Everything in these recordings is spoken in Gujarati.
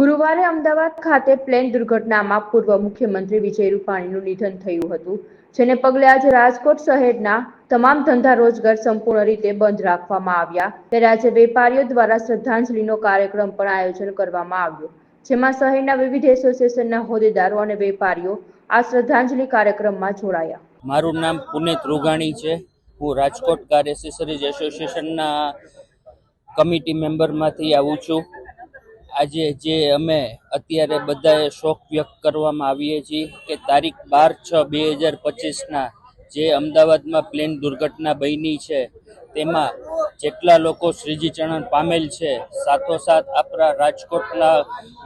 ગુરુવારે અમદાવાદ ખાતે પ્લેન દુર્ઘટનામાં પૂર્વ મુખ્યમંત્રી વિજય રૂપાણીનું નિધન થયું હતું, જેને પગલે આજે રાજકોટ શહેરના તમામ ધંધા રોજગાર સંપૂર્ણ રીતે બંધ રાખવામાં આવ્યા. ત્યારે આજે વેપારીઓ દ્વારા શ્રદ્ધાંજલિનો કાર્યક્રમ પણ આયોજન કરવામાં આવ્યો, જેમાં શહેરના વિવિધ એસોસિએશનના હોદ્દેદારો અને વેપારીઓ આ શ્રદ્ધાંજલિ કાર્યક્રમમાં જોડાયા. મારું નામ પુનિત રૂઘાણી છે. હું રાજકોટ કાર એસેસરીઝ એસોસિએશનના કમિટી મેમ્બરમાંથી આવું છું. આજે જે અમે અત્યારે બધાએ શોક વ્યક્ત કરવામાં આવીએ છીએ કે તારીખ 12/6/2025ના જે અમદાવાદમાં પ્લેન દુર્ઘટના બની છે તેમાં જેટલા લોકો શ્રીજી ચરણ પામેલ છે, સાથોસાથ આપણા રાજકોટના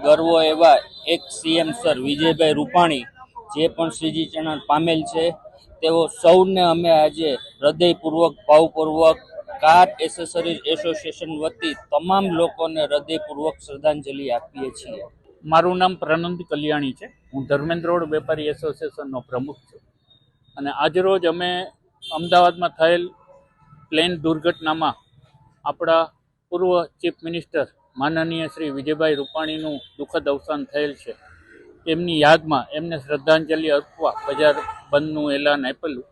ગર્વો એવા એક સીએમ સર વિજયભાઈ રૂપાણી જે પણ શ્રીજી ચરણ પામેલ છે, તેઓ સૌને અમે આજે હૃદયપૂર્વક ભાવપૂર્વક કાર એસેસરીઝ એસોસિએશન વતી તમામ લોકોને હૃદયપૂર્વક શ્રદ્ધાંજલિ આપીએ છીએ. મારું નામ પ્રનંદ કલ્યાણી છે. હું ધર્મેન્દ્ર રોડ વેપારી એસોસિએશનનો પ્રમુખ છું અને આજરોજ અમે અમદાવાદમાં થયેલ પ્લેન દુર્ઘટનામાં આપણા પૂર્વ ચીફ મિનિસ્ટર માનનીય શ્રી વિજયભાઈ રૂપાણીનું દુઃખદ અવસાન થયેલ છે. તેમની યાદમાં એમને શ્રદ્ધાંજલિ અર્પવા બજાર બંધનું એલાન આપેલું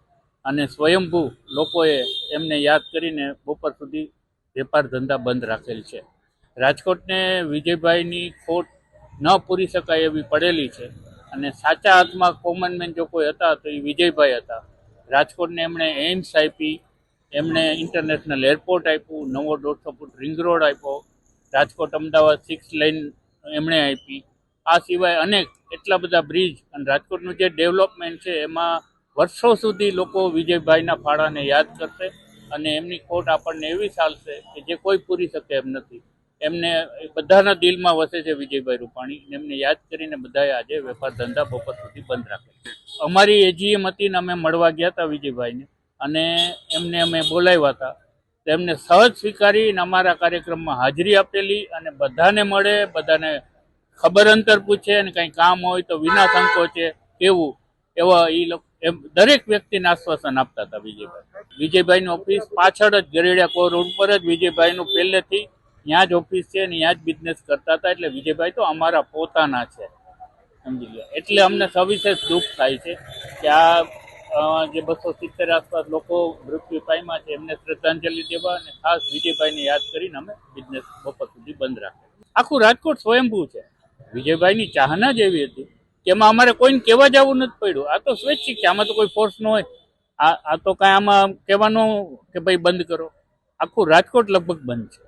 અને સ્વયંભૂ લોકોએ એમને યાદ કરીને બપોર સુધી વેપાર ધંધા બંધ રાખેલ છે. રાજકોટને વિજયભાઈની ખોટ ન પૂરી શકાય એવી પડેલી છે અને સાચા હાથમાં કોમન મેન જો કોઈ હતા તો એ વિજયભાઈ હતા. રાજકોટને એમણે એઇમ્સ આપી, એમણે ઇન્ટરનેશનલ એરપોર્ટ આપ્યું, નવો 150 ફૂટ રિંગ રોડ આપ્યો, રાજકોટ અમદાવાદ 6 લાઇન એમણે આપી. આ સિવાય અનેક એટલા બધા બ્રિજ અને રાજકોટનું જે ડેવલપમેન્ટ છે એમાં વર્ષો સુધી લોકો વિજયભાઈના ફાળાને યાદ કરશે અને એમની ખોટ આપણને એવી ચાલશે કે જે કોઈ પૂરી શકે એમ નથી. એમને બધાના દિલમાં વસે છે વિજયભાઈ રૂપાણી. એમને યાદ કરીને બધાએ આજે વેપાર ધંધા બપોર સુધી બંધ રાખેલ. અમારી એજીએમ હતી ને અમે મળવા ગયા હતા વિજયભાઈને અને એમને અમે બોલાવ્યા હતા. તેમને સહજ સ્વીકારીને અમારા કાર્યક્રમમાં હાજરી આપેલી અને બધાને મળે, બધાને ખબર અંતર પૂછે અને કંઈ કામ હોય તો વિના સંકોચે કેવું એવા એ લોકો દરેક વ્યક્તિને આશ્વાસન આપતા હતા વિજયભાઈ. વિજયભાઈની ઓફિસ પાછળ જ ગરેડિયા કોર રોડ પર જ વિજયભાઈનું પહેલેથી ત્યાં જ ઓફિસ છે અને ત્યાં જ બિઝનેસ કરતા હતા. એટલે વિજયભાઈ તો અમારા પોતાના છે, સમજી ગયા. એટલે અમને સવિશેષ દુઃખ થાય છે કે આ જે 270 આસપાસ લોકો મૃત્યુ પામ્યા છે એમને શ્રદ્ધાંજલિ દેવા અને ખાસ વિજયભાઈને યાદ કરીને અમે બિઝનેસ બપોર સુધી બંધ રાખે. આખું રાજકોટ સ્વયંભૂ છે. વિજયભાઈની ચાહના જ એવી હતી કે એમાં અમારે કોઈને કહેવા જવું નથી પડ્યું. આ તો સ્વૈચ્છિક છે, આમાં તો કોઈ ફોર્સ ન હોય. આ તો કાંઈ આમાં કહેવાનું કે ભાઈ બંધ કરો. આખું રાજકોટ લગભગ બંધ છે.